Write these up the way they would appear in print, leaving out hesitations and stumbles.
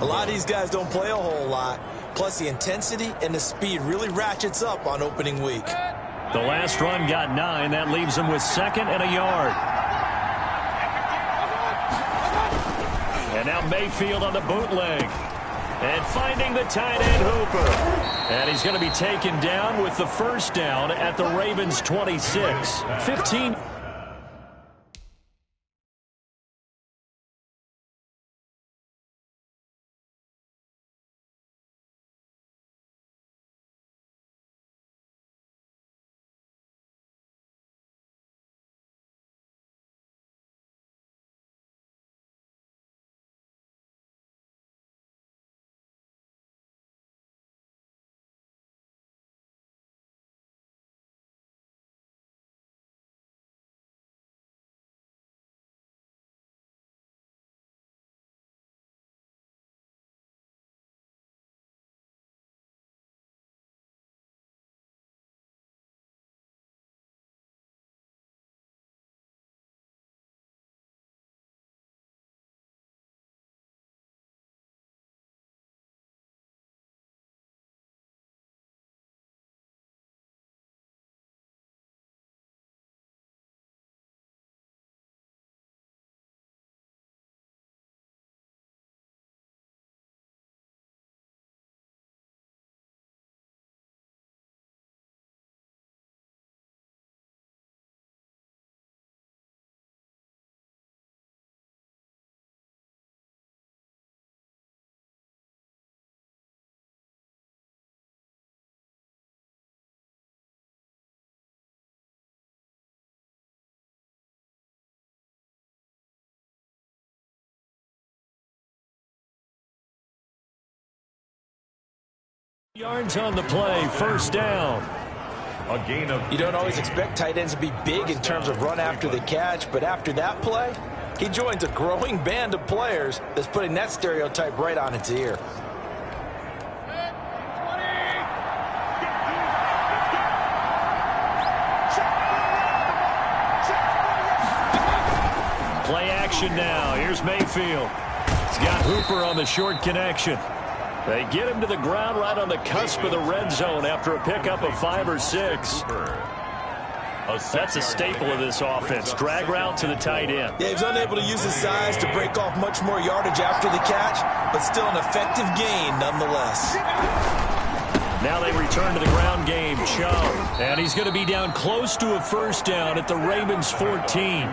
A lot of these guys don't play a whole lot. Plus, the intensity and the speed really ratchets up on opening week. The last run got 9. That leaves him with 2nd and a yard. And now Mayfield on the bootleg. And finding the tight end Hooper. And he's going to be taken down with the first down at the Ravens 26. 15. Yards on the play, first down. A gain of. You don't always expect tight ends to be big in terms of run after the catch, but after that play, he joins a growing band of players that's putting that stereotype right on its ear. Play action now. Here's Mayfield. He's got Hooper on the short connection. They get him to the ground right on the cusp of the red zone after a pickup of 5 or 6. That's a staple of this offense. Drag route to the tight end. Yeah, he's unable to use his size to break off much more yardage after the catch, but still an effective gain nonetheless. Now they return to the ground game. Chubb. And he's going to be down close to a first down at the Ravens 14.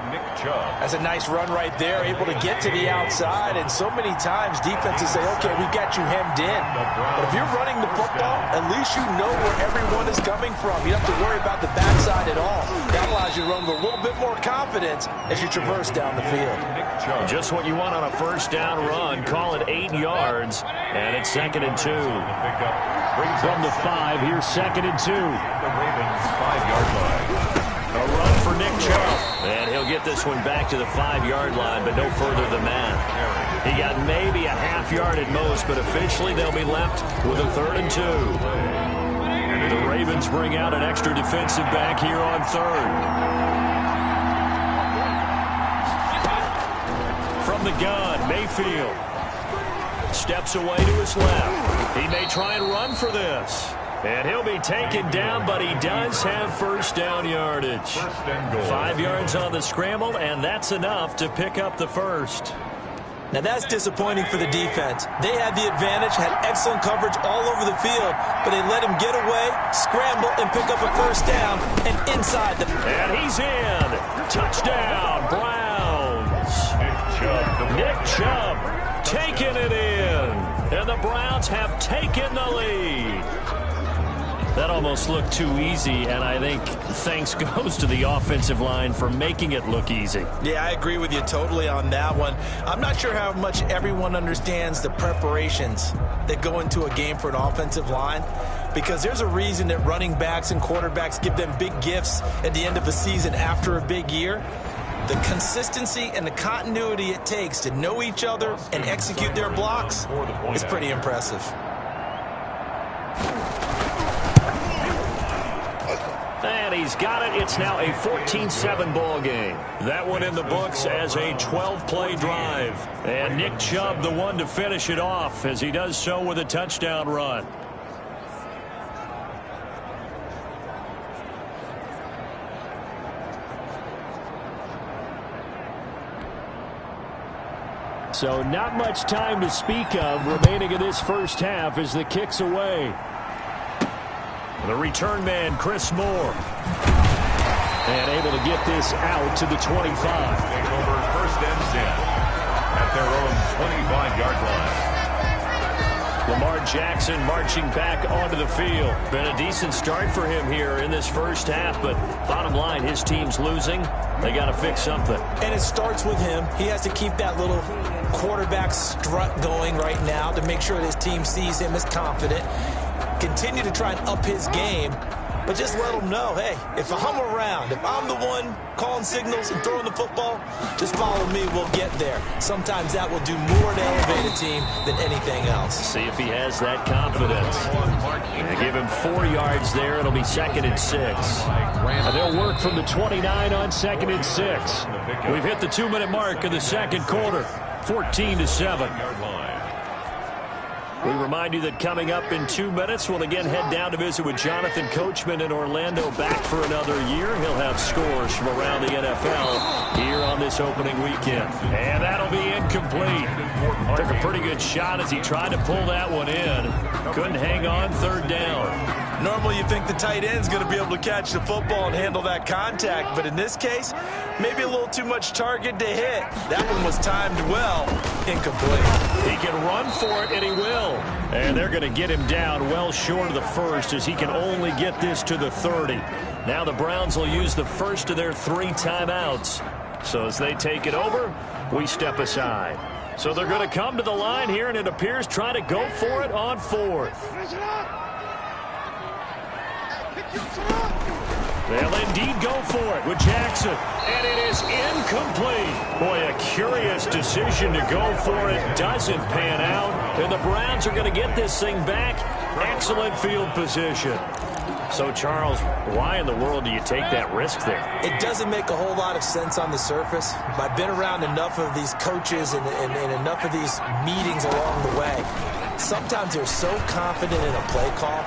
That's a nice run right there, able to get to the outside. And so many times defenses say, okay, we got you hemmed in. But if you're running the football, at least you know where everyone is coming from. You don't have to worry about the backside at all. That allows you to run with a little bit more confidence as you traverse down the field. Just what you want on a first down run. Call it 8 yards. And it's 2nd and 2. From the 5, here's 2nd and 2. The Ravens 5-yard line. A run for Nick Chubb. And he'll get this one back to the 5-yard line, but no further than that. He got maybe a half yard at most, but officially they'll be left with a 3rd and 2. The Ravens bring out an extra defensive back here on 3rd. From the gun, Mayfield steps away to his left. He may try and run for this. And he'll be taken down, but he does have first down yardage. 5 yards on the scramble, and that's enough to pick up the first. Now that's disappointing for the defense. They had the advantage, had excellent coverage all over the field, but they let him get away, scramble, and pick up a first down, and inside the... And he's in. Touchdown, Browns. Nick Chubb taking it in. And the Browns have taken the lead. That almost looked too easy, and I think thanks goes to the offensive line for making it look easy. Yeah, I agree with you totally on that one. I'm not sure how much everyone understands the preparations that go into a game for an offensive line, because there's a reason that running backs and quarterbacks give them big gifts at the end of a season after a big year. The consistency and the continuity it takes to know each other and execute their blocks is pretty impressive. And And he's got it. It's now a 14-7 ball game. That one in the books as a 12-play drive. And Nick Chubb, the one to finish it off, as he does so with a touchdown run. So not much time to speak of remaining in this first half as the kick's away. The return man, Chris Moore. And able to get this out to the 25. Take over first and 10 at their own 25-yard line. Lamar Jackson marching back onto the field. Been a decent start for him here in this first half, but bottom line, his team's losing. They got to fix something. And it starts with him. He has to keep that little quarterback strut going right now to make sure his team sees him as confident. Continue to try and up his game, but just let him know, hey, if I'm around, if I'm the one calling signals and throwing the football, just follow me, we'll get there. Sometimes that will do more to elevate a team than anything else. See if he has that confidence. And give him 4 yards there. It'll be 2nd and 6. And they'll work from the 29 on 2nd and 6. We've hit the 2-minute mark of the second quarter, 14-7. We remind you that coming up in 2 minutes, we'll again head down to visit with Jonathan Coachman in Orlando, back for another year. He'll have scores from around the NFL here on this opening weekend. And that'll be incomplete. Took a pretty good shot as he tried to pull that one in. Couldn't hang on, 3rd down. Normally you think the tight end's going to be able to catch the football and handle that contact, but in this case, maybe a little too much target to hit. That one was timed well, incomplete. He can run for it, and he will. And they're going to get him down well short of the first as he can only get this to the 30. Now the Browns will use the first of their 3 timeouts. So as they take it over, we step aside. So they're going to come to the line here, and it appears try to go for it on 4th. They'll indeed go for it with Jackson. And it is incomplete. Boy, a curious decision to go for it. Doesn't pan out. And the Browns are going to get this thing back. Excellent field position. So, Charles, why in the world do you take that risk there? It doesn't make a whole lot of sense on the surface. I've been around enough of these coaches and enough of these meetings along the way. Sometimes they're so confident in a play call.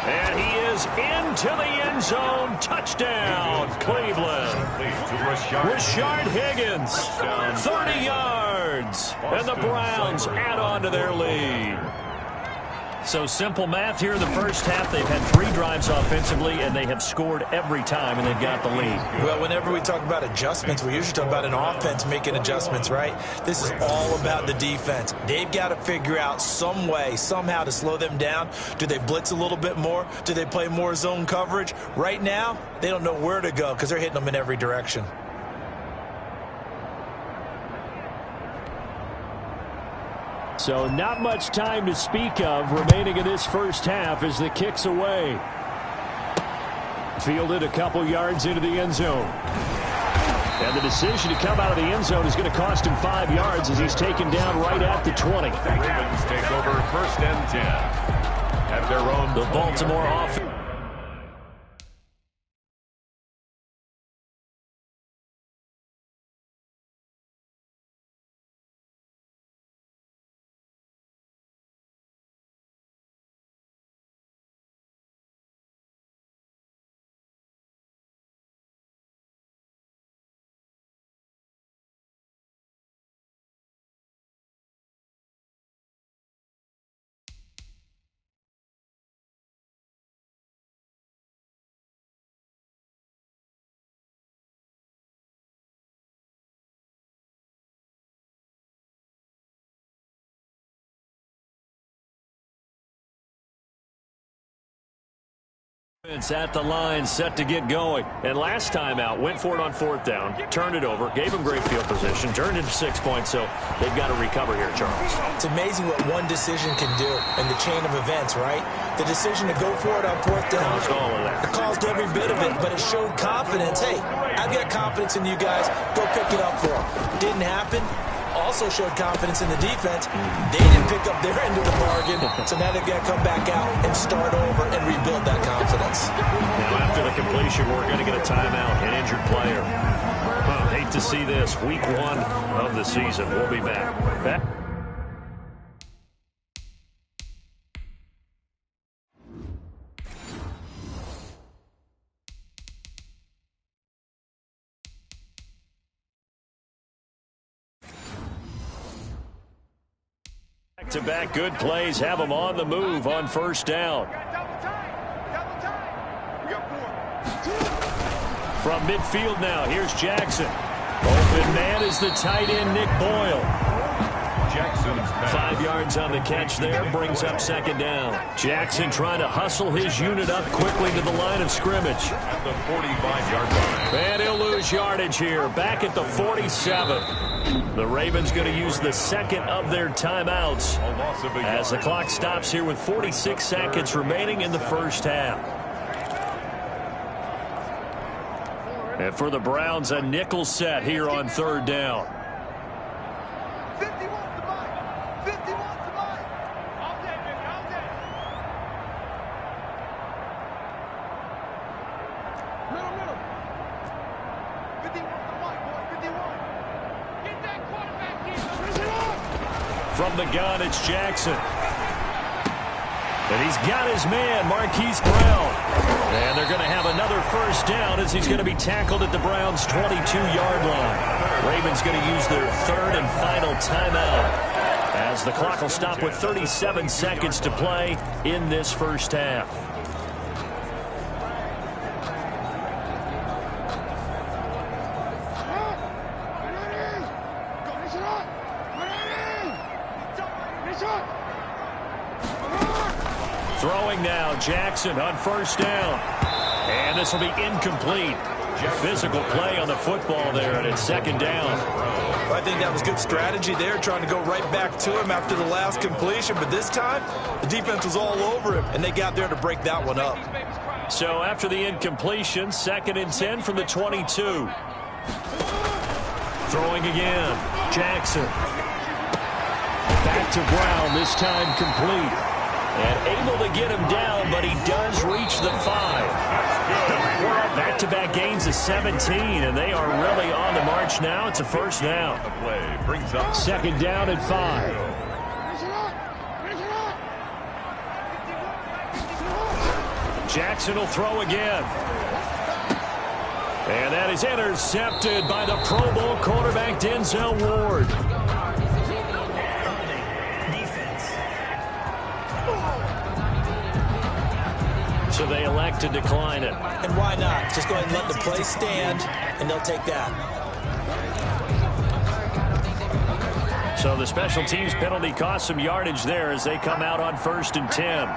And he is into the end zone. Touchdown, Cleveland. Rashard Higgins, 30 yards. And the Browns add on to their lead. So simple math here in the first half. They've had 3 drives offensively, and they have scored every time, and they've got the lead. Well, whenever we talk about adjustments, we usually talk about an offense making adjustments, right? This is all about the defense. They've got to figure out some way, somehow to slow them down. Do they blitz a little bit more? Do they play more zone coverage? Right now, they don't know where to go because they're hitting them in every direction. So not much time to speak of remaining in this first half as the kick's away. Fielded a couple yards into the end zone. And the decision to come out of the end zone is going to cost him 5 yards as he's taken down right at the 20. The Ravens take over 1st and 10 at their own. The Baltimore offense. It's at the line, set to get going. And last time out, went for it on 4th down, turned it over, gave him great field position, turned it to 6 points, so they've got to recover here, Charles. It's amazing what one decision can do in the chain of events, right? The decision to go for it on 4th down. It caused every bit of it, but it showed confidence. Hey, I've got confidence in you guys. Go pick it up for them. Didn't happen. also showed confidence in the defense. They didn't pick up their end of the bargain, so now they've got to come back out and start over and rebuild that confidence. Now, after the completion, we're going to get a timeout, an injured player. Hate to see this. Week 1 of the season. We'll be back. Back-to-back good plays have them on the move on first down. From midfield now, here's Jackson. Open man is the tight end, Nick Boyle. Jackson's 5 yards on the catch there, brings up second down. Jackson trying to hustle his unit up quickly to the line of scrimmage. at the 45-yard line. And he'll lose yardage here, back at the 47. The Ravens going to use the second of their timeouts as the clock stops here with 46 seconds remaining in the first half. And for the Browns, a nickel set here on third down. 50 wants the mic. 50 wants the mic. All day, baby, all day. Middle. 50 wants the mic, boy. 51. Get that quarterback here. Press it up. From the gun, it's Jackson. And he's got his man, Marquise Brown. And they're going to have another first down as he's going to be tackled at the Browns' 22-yard line. Ravens going to use their third and final timeout as the clock will stop with 37 seconds to play in this first half. Throwing now, Jackson on first down. And this will be incomplete. Physical play on the football there, and it's second down. Well, I think that was good strategy there, trying to go right back to him after the last completion. But this time, the defense was all over him, and they got there to break that one up. So after the incompletion, second and 10 from the 22. Throwing again, Jackson. Back to Brown, this time complete. And able to get him down, but he does reach the 5. Back-to-back gains of 17, and they are really on the march now. It's a first down. The play brings up second down at 5. Jackson will throw again. And that is intercepted by the Pro Bowl quarterback Denzel Ward. So they elect to decline it. And why not? Just go ahead and let the play stand, and they'll take that. So the special teams penalty cost some yardage there as they come out on first and 10.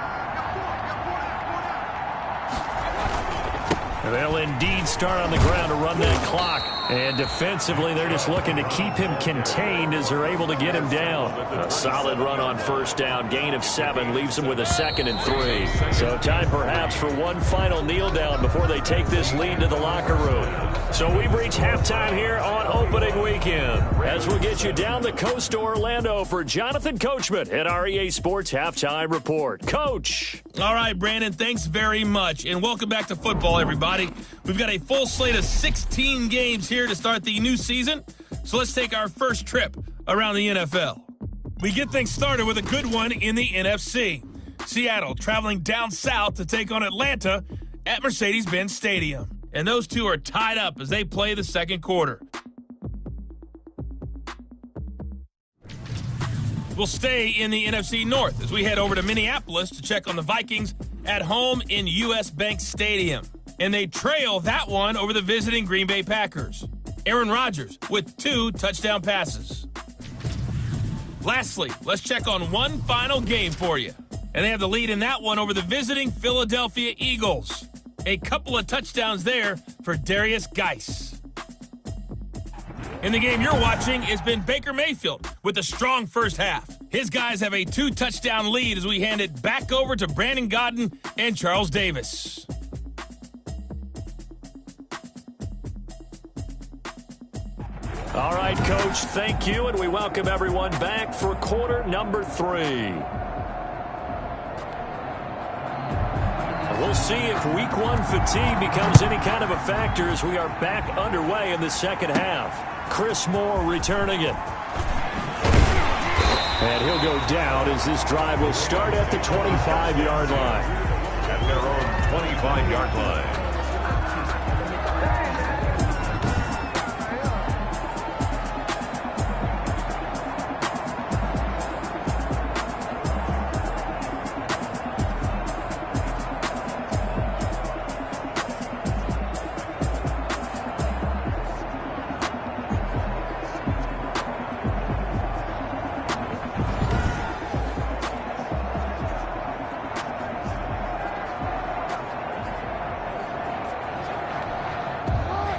They'll indeed start on the ground to run that clock. And defensively, they're just looking to keep him contained as they're able to get him down. A solid run on first down. Gain of 7 leaves them with a second and 3. So time perhaps for one final kneel down before they take this lead to the locker room. So we've reached halftime here on opening weekend as we'll get you down the coast to Orlando for Jonathan Coachman at our EA Sports Halftime Report. Coach. All right, Brandon, thanks very much. And welcome back to football, everybody. We've got a full slate of 16 games here to start the new season. So let's take our first trip around the NFL. We get things started with a good one in the NFC. Seattle traveling down south to take on Atlanta at Mercedes-Benz Stadium. And those two are tied up as they play the second quarter. We'll stay in the NFC North as we head over to Minneapolis to check on the Vikings at home in US Bank Stadium. And they trail that one over the visiting Green Bay Packers. Aaron Rodgers with 2 touchdown passes. Lastly, let's check on one final game for you. And they have the lead in that one over the visiting Philadelphia Eagles. A couple of touchdowns there for Darius Geis. In the game you're watching has been Baker Mayfield with a strong first half. His guys have a 2-touchdown lead as we hand it back over to Brandon Godden and Charles Davis. All right, Coach, thank you, and we welcome everyone back for quarter number 3. We'll see if week 1 fatigue becomes any kind of a factor as we are back underway in the second half. Chris Moore returning it. And he'll go down as this drive will start at the 25-yard line. At their own 25-yard line.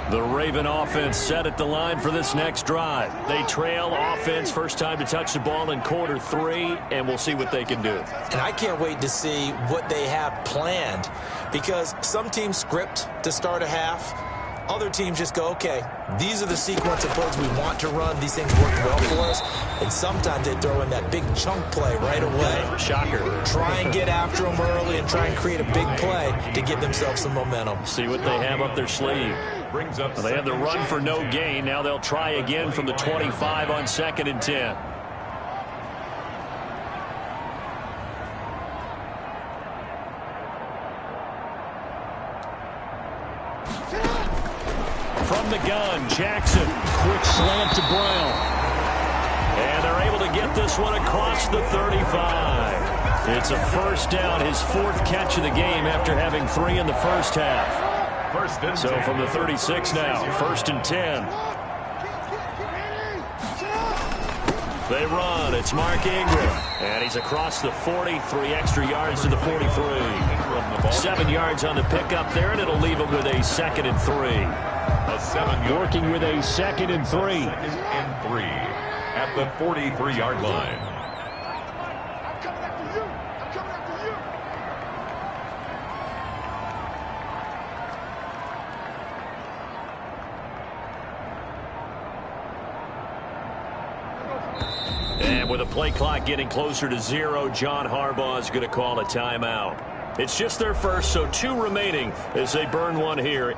The Raven offense set at the line for this next drive. They trail offense, first time to touch the ball in quarter 3, and we'll see what they can do. And I can't wait to see what they have planned, because some teams script to start a half. Other teams just go, okay, these are the sequence of plays we want to run. These things work well for us. And sometimes they throw in that big chunk play right away. Shocker. Try and get after them early and try and create a big play to give themselves some momentum. See what they have up their sleeve. Brings up They had the run for no gain. Now they'll try again from the 25 on 2nd and 10. From the gun, Jackson. Quick slant to Brown. And they're able to get this one across the 35. It's a first down, his 4th catch of the game after having 3 in the first half. So from the 36 now, 1st and 10. They run. It's Mark Ingram. And he's across the 40, 3 extra yards to the 43. 7 yards on the pickup there, and it'll leave him with a 2nd and 3. A 7-yard. Working with a 2nd and 3. 2nd and 3 at the 43-yard line. I'm coming after you. I'm coming after you. And with the play clock getting closer to 0, John Harbaugh is going to call a timeout. It's just their first, so 2 remaining as they burn one here.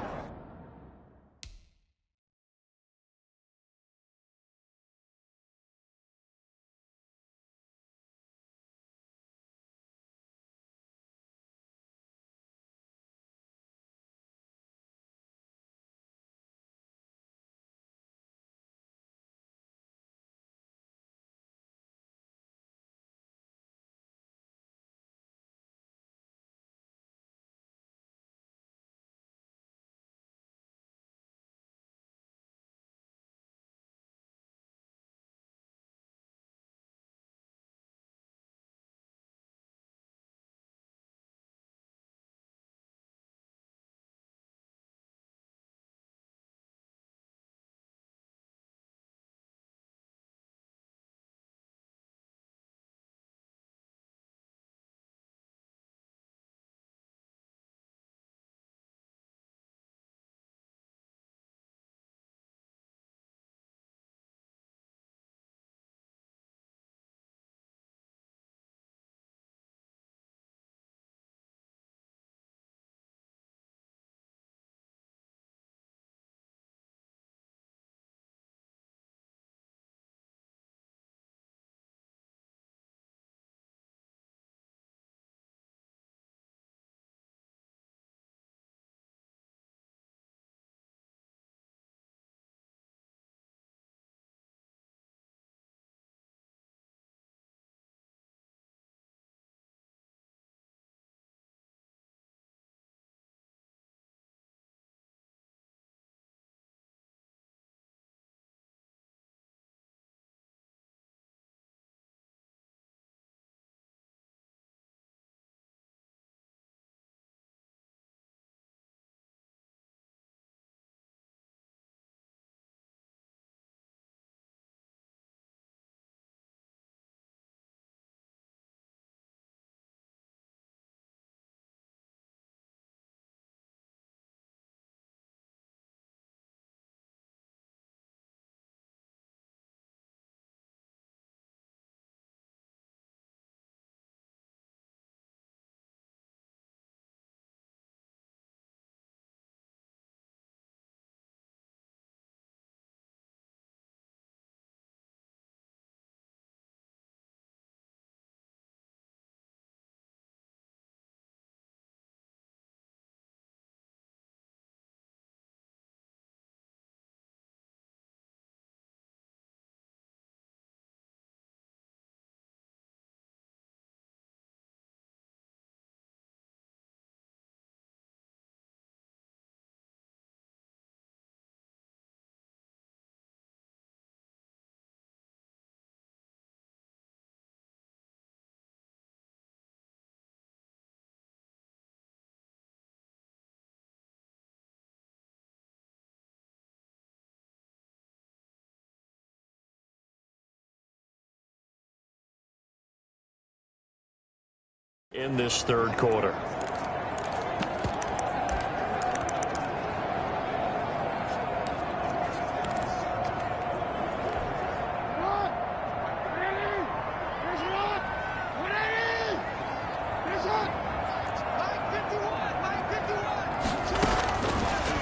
in this third quarter.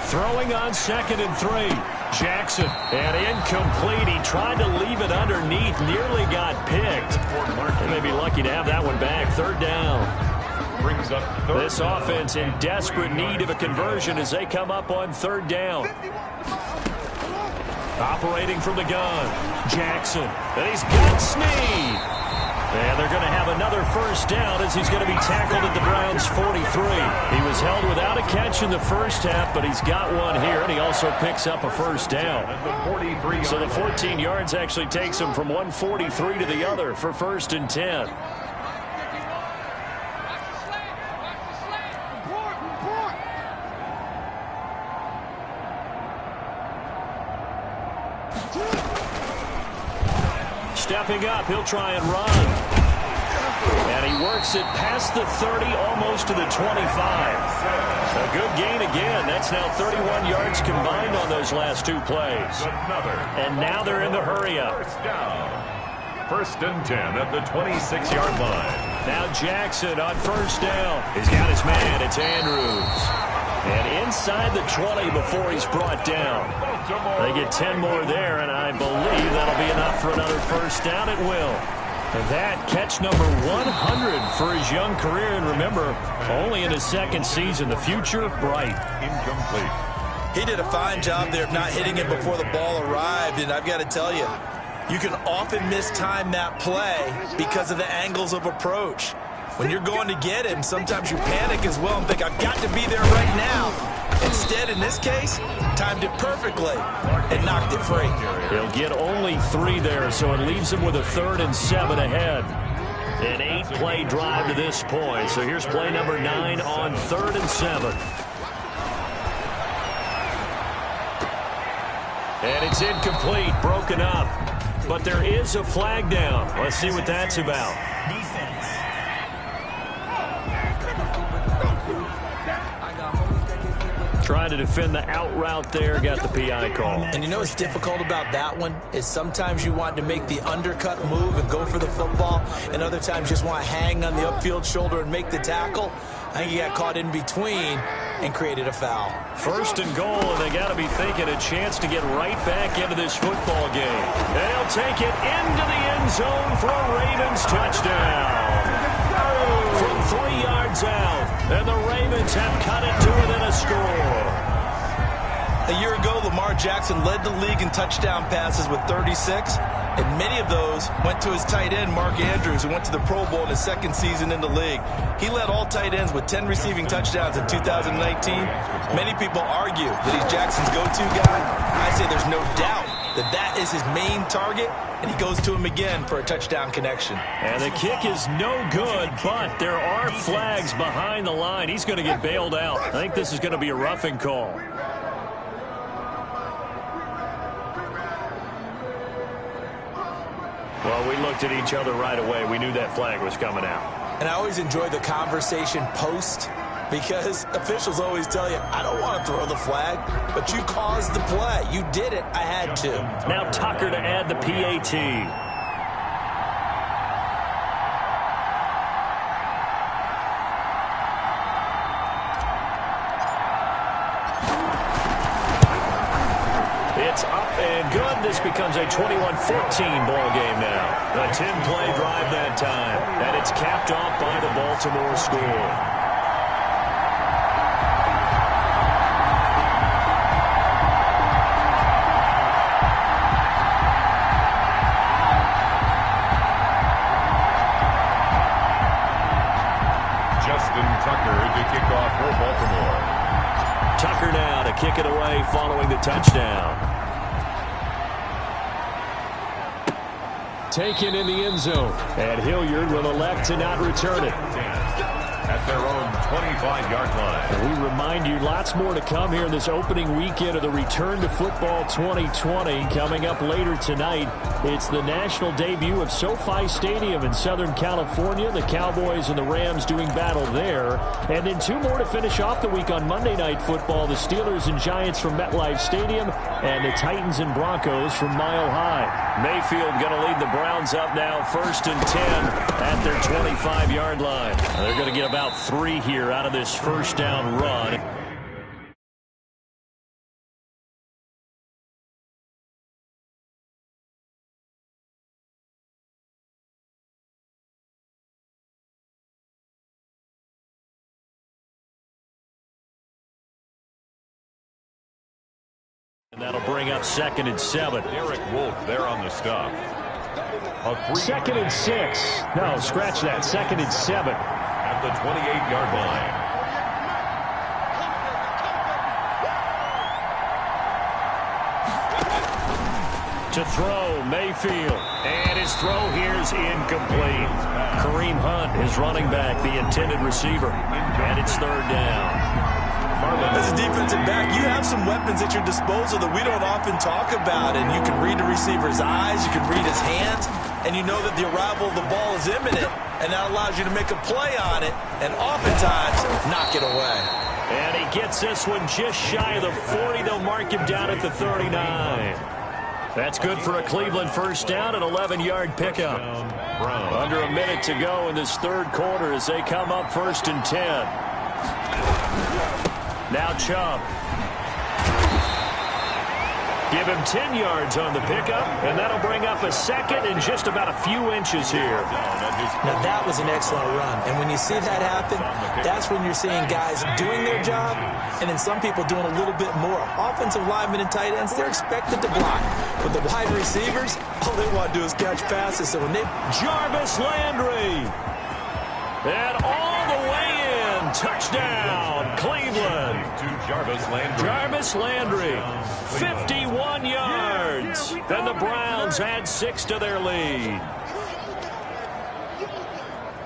Throwing on 2nd and 3. Jackson, and incomplete. He tried to leave it underneath, nearly got picked. They may be lucky to have that one back. 3rd down. Brings up third this down. offense in desperate need of a conversion as they come up on 3rd down. Operating from the gun, Jackson, and he's got Snead. And they're going to have another 1st down as he's going to be tackled at the Browns' 43. He was held without a catch in the first half, but he's got one here, and he also picks up a 1st down. So the 14 yards actually takes him from 143 to the other for 1st and 10. Stepping up, he'll try and run. And he works it past the 30, almost to the 25. A good gain again. That's now 31 yards combined on those last 2 plays. And now they're in the hurry-up. 1st and 10 at the 26-yard line. Now Jackson on 1st down. He's got his man. It's Andrews. And inside the 20 before he's brought down. They get 10 more there, and I believe that'll be enough for another 1st down. It will. And that catch number 100 for his young career. And remember, only in his 2nd season. The future bright. Incomplete. He did a fine job there of not hitting it before the ball arrived. And I've got to tell you, you can often mistime that play because of the angles of approach. When you're going to get him, sometimes you panic as well and think, I've got to be there right now. Instead, in this case, timed it perfectly and knocked it free. He'll get only 3 there, so it leaves him with a 3rd and 7 ahead. An 8-play drive to this point. So here's play number 9 on 3rd and 7. And it's incomplete, broken up. But there is a flag down. Let's see what that's about. Trying to defend the out route there, got the PI call. And you know what's difficult about that one is sometimes you want to make the undercut move and go for the football, and other times just want to hang on the upfield shoulder and make the tackle. I think he got caught in between and created a foul. 1st and goal, and they got to be thinking a chance to get right back into this football game. They'll take it into the end zone for a Ravens touchdown. From 3 yards out, and the Ravens have cut it to within a score. A year ago, Lamar Jackson led the league in touchdown passes with 36, and many of those went to his tight end, Mark Andrews, who went to the Pro Bowl in his 2nd season in the league. He led all tight ends with 10 receiving touchdowns in 2019. Many people argue that he's Jackson's go-to guy. I say there's no doubt that that is his main target, and he goes to him again for a touchdown connection. And the kick is no good, but there are flags behind the line. He's going to get bailed out. I think this is going to be a roughing call. Well, we looked at each other right away. We knew that flag was coming out. And I always enjoy the conversation post, because officials always tell you, I don't want to throw the flag, but you caused the play. You did it. I had to. Now Tucker to add the PAT. It's up and good. This becomes a 21-14 ball game now. A 10-play drive that time, and it's capped off by the Baltimore score. Tucker to kick off for Baltimore. Tucker now to kick it away following the touchdown. taken in the end zone. And Hilliard will elect to not return it. At their own 25-yard line. And we remind you, lots more to come here in this opening weekend of the Return to Football 2020. Coming up later tonight, it's the national debut of SoFi Stadium in Southern California. The Cowboys and the Rams doing battle there. And then two more to finish off the week on Monday Night Football. The Steelers and Giants from MetLife Stadium and the Titans and Broncos from Mile High. Mayfield going to lead the Browns up now, 1st and 10 at their 25-yard line. They're going to get about 3 here out of this first down run. And that'll bring up 2nd and 7. Derek Wolfe there on the stop. 2nd and 6. No, scratch that. 2nd and 7. At the 28-yard line. To throw, Mayfield. And his throw here is incomplete. Kareem Hunt, his running back, the intended receiver. And it's 3rd down. As a defensive back, you have some weapons at your disposal that we don't often talk about. And you can read the receiver's eyes, you can read his hands, and you know that the arrival of the ball is imminent, and that allows you to make a play on it and oftentimes knock it away. And he gets this one just shy of the 40. They'll mark him down at the 39. That's good for a Cleveland first down, an 11-yard pickup. Under a minute to go in this 3rd quarter as they come up 1st and 10. Now Chubb. Give him 10 yards on the pickup, and that'll bring up a 2nd and just about a few inches here. Now that was an excellent run, and when you see that happen, that's when you're seeing guys doing their job, and then some people doing a little bit more. Offensive linemen and tight ends, they're expected to block. But the wide receivers, all they want to do is catch passes. So when they... Jarvis Landry. And all the way in. Touchdown, Cleveland. To Jarvis Landry. Jarvis Landry, 51 yards. Then the Browns add 6 to their lead.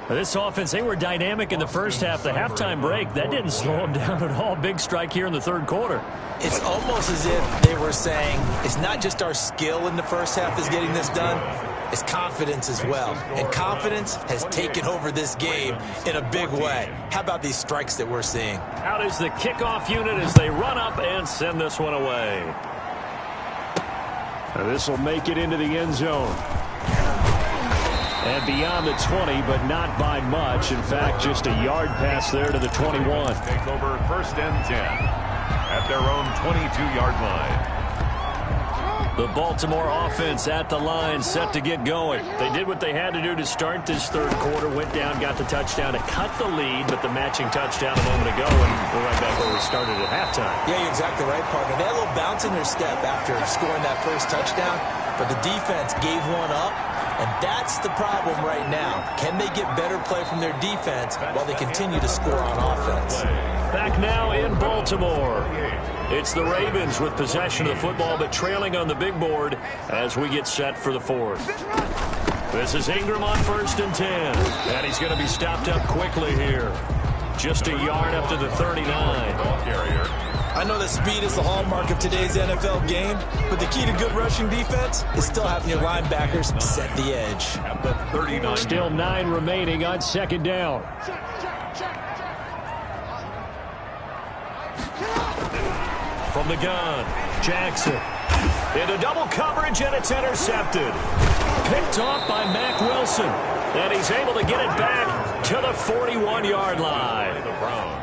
This offense, they were dynamic in the first half. The halftime break, that didn't slow them down at all. Big strike here in the 3rd quarter. It's almost as if they were saying, it's not just our skill in the first half that's getting this done, it's confidence as well. And confidence has taken over this game in a big way. How about these strikes that we're seeing? Out is the kickoff unit as they run up and send this one away. This will make it into the end zone. And beyond the 20, but not by much. In fact, just a yard pass there to the 21. Take over 1st and 10 at their own 22-yard line. The Baltimore offense at the line, set to get going. They did what they had to do to start this 3rd quarter. Went down, got the touchdown to cut the lead, but the matching touchdown a moment ago, and we're right back where we started at halftime. Yeah, you're exactly right, partner. They had a little bounce in their step after scoring that first touchdown, but the defense gave one up, and that's the problem right now. Can they get better play from their defense while they continue to score on offense? Back now in Baltimore. It's the Ravens with possession of the football, but trailing on the big board as we get set for the 4th. This is Ingram on 1st and 10. And he's going to be stopped up quickly here. Just a yard up to the 39. I know that speed is the hallmark of today's NFL game, but the key to good rushing defense is still having your linebackers set the edge. At the 39. Still 9 remaining on 2nd down. From the gun, Jackson. Into double coverage, and it's intercepted. Picked off by Mack Wilson. And he's able to get it back to the 41-yard line. The Browns.